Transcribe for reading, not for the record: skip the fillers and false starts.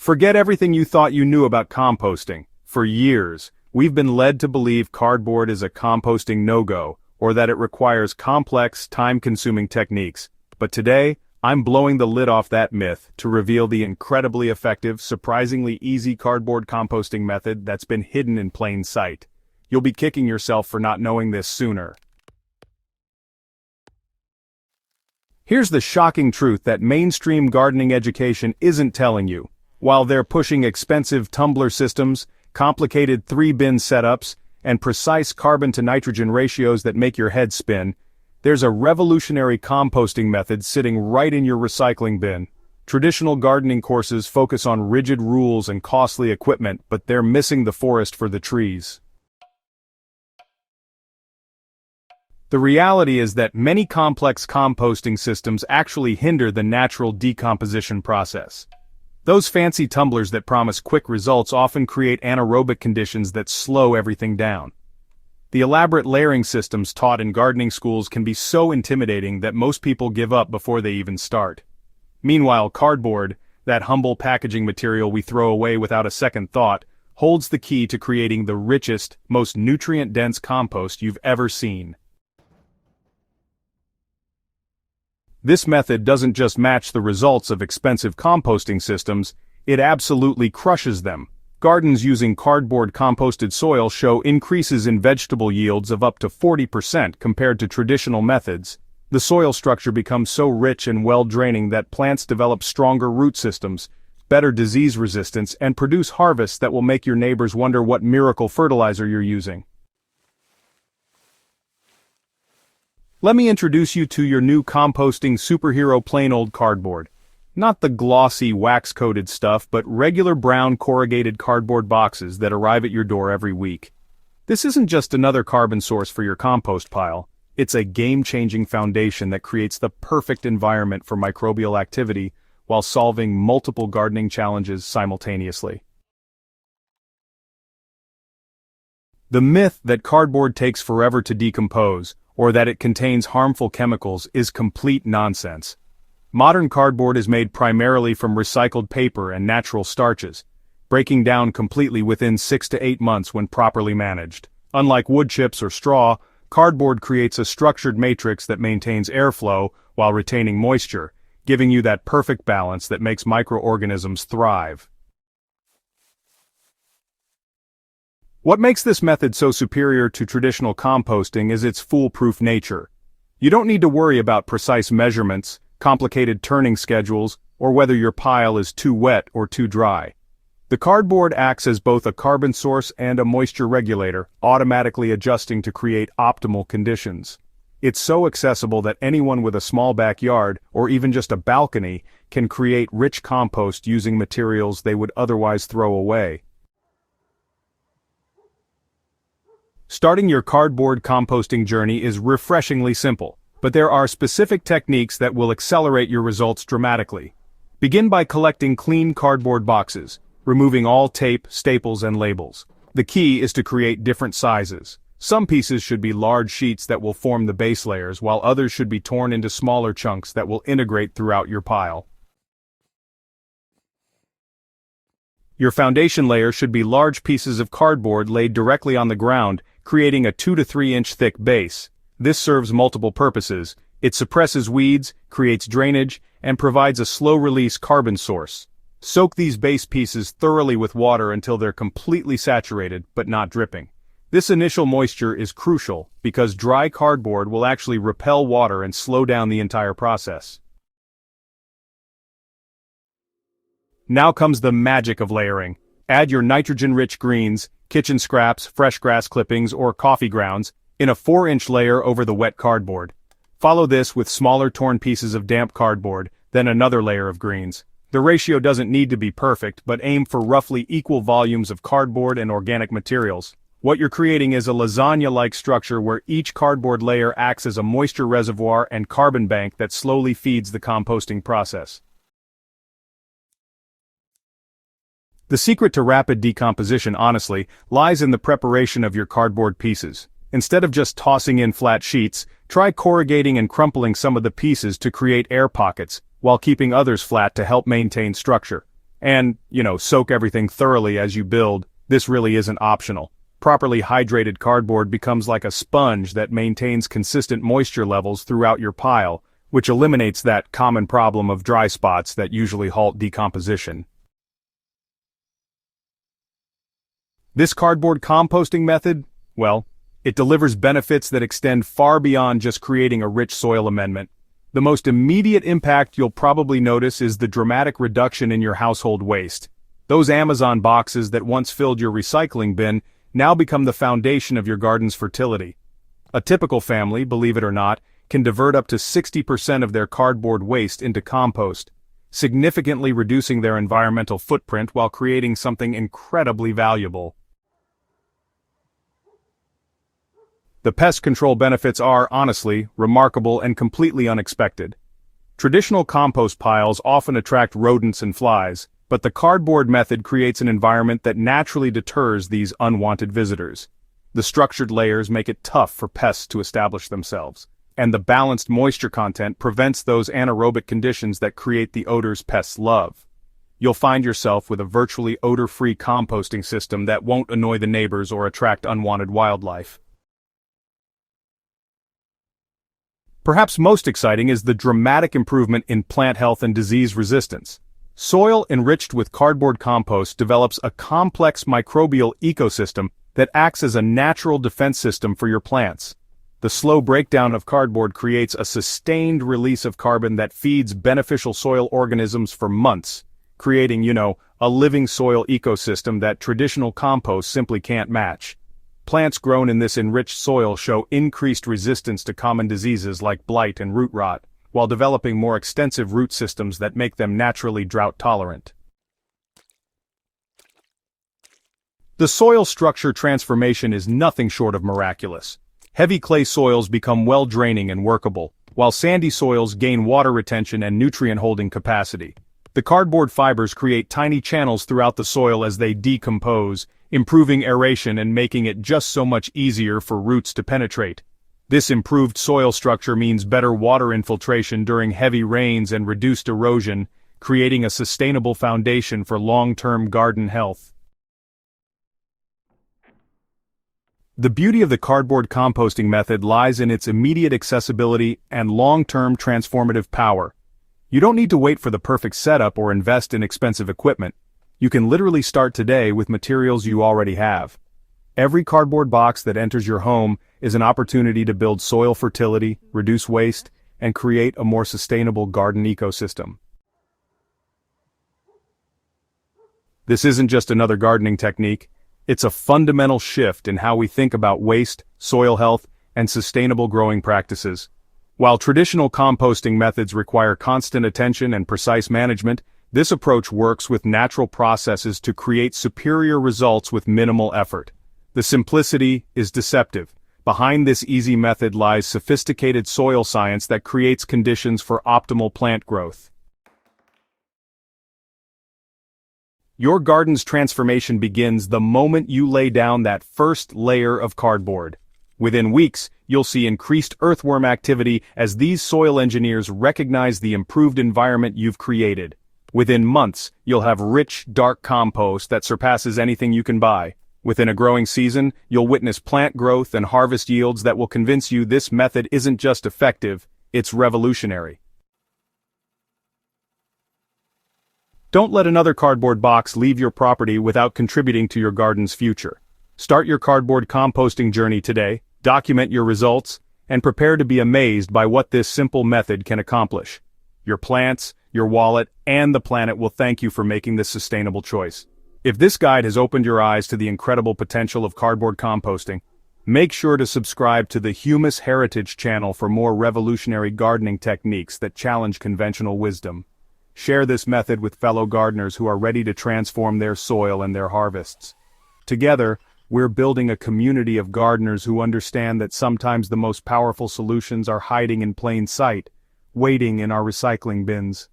Forget everything you thought you knew about composting. For years, we've been led to believe cardboard is a composting no-go, or that it requires complex, time-consuming techniques. But today, I'm blowing the lid off that myth to reveal the incredibly effective, surprisingly easy cardboard composting method that's been hidden in plain sight. You'll be kicking yourself for not knowing this sooner. Here's the shocking truth that mainstream gardening education isn't telling you. While they're pushing expensive tumbler systems, complicated 3-bin setups, and precise carbon-to-nitrogen ratios that make your head spin, there's a revolutionary composting method sitting right in your recycling bin. Traditional gardening courses focus on rigid rules and costly equipment, but they're missing the forest for the trees. The reality is that many complex composting systems actually hinder the natural decomposition process. Those fancy tumblers that promise quick results often create anaerobic conditions that slow everything down. The elaborate layering systems taught in gardening schools can be so intimidating that most people give up before they even start. Meanwhile, cardboard, that humble packaging material we throw away without a second thought, holds the key to creating the richest, most nutrient-dense compost you've ever seen. This method doesn't just match the results of expensive composting systems, it absolutely crushes them. Gardens using cardboard composted soil show increases in vegetable yields of up to 40% compared to traditional methods. The soil structure becomes so rich and well-draining that plants develop stronger root systems, better disease resistance, and produce harvests that will make your neighbors wonder what miracle fertilizer you're using. Let me introduce you to your new composting superhero plain old cardboard. Not the glossy, wax-coated stuff, but regular brown corrugated cardboard boxes that arrive at your door every week. This isn't just another carbon source for your compost pile, it's a game-changing foundation that creates the perfect environment for microbial activity while solving multiple gardening challenges simultaneously. The myth that cardboard takes forever to decompose, or that it contains harmful chemicals, is complete nonsense. Modern cardboard is made primarily from recycled paper and natural starches, breaking down completely within 6 to 8 months when properly managed. Unlike wood chips or straw, cardboard creates a structured matrix that maintains airflow while retaining moisture, giving you that perfect balance that makes microorganisms thrive. What makes this method so superior to traditional composting is its foolproof nature. You don't need to worry about precise measurements, complicated turning schedules, or whether your pile is too wet or too dry. The cardboard acts as both a carbon source and a moisture regulator, automatically adjusting to create optimal conditions. It's so accessible that anyone with a small backyard, or even just a balcony, can create rich compost using materials they would otherwise throw away. Starting your cardboard composting journey is refreshingly simple, but there are specific techniques that will accelerate your results dramatically. Begin by collecting clean cardboard boxes, removing all tape, staples, and labels. The key is to create different sizes. Some pieces should be large sheets that will form the base layers, while others should be torn into smaller chunks that will integrate throughout your pile. Your foundation layer should be large pieces of cardboard laid directly on the ground, creating a 2 to 3 inch thick base. This serves multiple purposes. It suppresses weeds, creates drainage, and provides a slow-release carbon source. Soak these base pieces thoroughly with water until they're completely saturated, but not dripping. This initial moisture is crucial because dry cardboard will actually repel water and slow down the entire process. Now comes the magic of layering. Add your nitrogen-rich greens, kitchen scraps, fresh grass clippings, or coffee grounds in a 4-inch layer over the wet cardboard. Follow this with smaller torn pieces of damp cardboard, then another layer of greens. The ratio doesn't need to be perfect, but aim for roughly equal volumes of cardboard and organic materials. What you're creating is a lasagna-like structure where each cardboard layer acts as a moisture reservoir and carbon bank that slowly feeds the composting process. The secret to rapid decomposition, honestly, lies in the preparation of your cardboard pieces. Instead of just tossing in flat sheets, try corrugating and crumpling some of the pieces to create air pockets, while keeping others flat to help maintain structure. And, soak everything thoroughly as you build. This really isn't optional. Properly hydrated cardboard becomes like a sponge that maintains consistent moisture levels throughout your pile, which eliminates that common problem of dry spots that usually halt decomposition. This cardboard composting method, well, it delivers benefits that extend far beyond just creating a rich soil amendment. The most immediate impact you'll probably notice is the dramatic reduction in your household waste. Those Amazon boxes that once filled your recycling bin now become the foundation of your garden's fertility. A typical family, believe it or not, can divert up to 60% of their cardboard waste into compost, significantly reducing their environmental footprint while creating something incredibly valuable. The pest control benefits are, honestly, remarkable and completely unexpected. Traditional compost piles often attract rodents and flies, but the cardboard method creates an environment that naturally deters these unwanted visitors. The structured layers make it tough for pests to establish themselves, and the balanced moisture content prevents those anaerobic conditions that create the odors pests love. You'll find yourself with a virtually odor-free composting system that won't annoy the neighbors or attract unwanted wildlife. Perhaps most exciting is the dramatic improvement in plant health and disease resistance. Soil enriched with cardboard compost develops a complex microbial ecosystem that acts as a natural defense system for your plants. The slow breakdown of cardboard creates a sustained release of carbon that feeds beneficial soil organisms for months, creating, a living soil ecosystem that traditional compost simply can't match. Plants grown in this enriched soil show increased resistance to common diseases like blight and root rot, while developing more extensive root systems that make them naturally drought-tolerant. The soil structure transformation is nothing short of miraculous. Heavy clay soils become well-draining and workable, while sandy soils gain water retention and nutrient-holding capacity. The cardboard fibers create tiny channels throughout the soil as they decompose, improving aeration and making it just so much easier for roots to penetrate. This improved soil structure means better water infiltration during heavy rains and reduced erosion, creating a sustainable foundation for long-term garden health. The beauty of the cardboard composting method lies in its immediate accessibility and long-term transformative power. You don't need to wait for the perfect setup or invest in expensive equipment. You can literally start today with materials you already have. Every cardboard box that enters your home is an opportunity to build soil fertility, reduce waste, and create a more sustainable garden ecosystem. This isn't just another gardening technique, it's a fundamental shift in how we think about waste, soil health, and sustainable growing practices. While traditional composting methods require constant attention and precise management, this approach works with natural processes to create superior results with minimal effort. The simplicity is deceptive. Behind this easy method lies sophisticated soil science that creates conditions for optimal plant growth. Your garden's transformation begins the moment you lay down that first layer of cardboard. Within weeks, you'll see increased earthworm activity as these soil engineers recognize the improved environment you've created. Within months, you'll have rich, dark compost that surpasses anything you can buy. Within a growing season, you'll witness plant growth and harvest yields that will convince you this method isn't just effective, it's revolutionary. Don't let another cardboard box leave your property without contributing to your garden's future. Start your cardboard composting journey today, document your results, and prepare to be amazed by what this simple method can accomplish. Your plants, your wallet, and the planet will thank you for making this sustainable choice. If this guide has opened your eyes to the incredible potential of cardboard composting, make sure to subscribe to the Humus Heritage channel for more revolutionary gardening techniques that challenge conventional wisdom. Share this method with fellow gardeners who are ready to transform their soil and their harvests. Together, we're building a community of gardeners who understand that sometimes the most powerful solutions are hiding in plain sight, waiting in our recycling bins.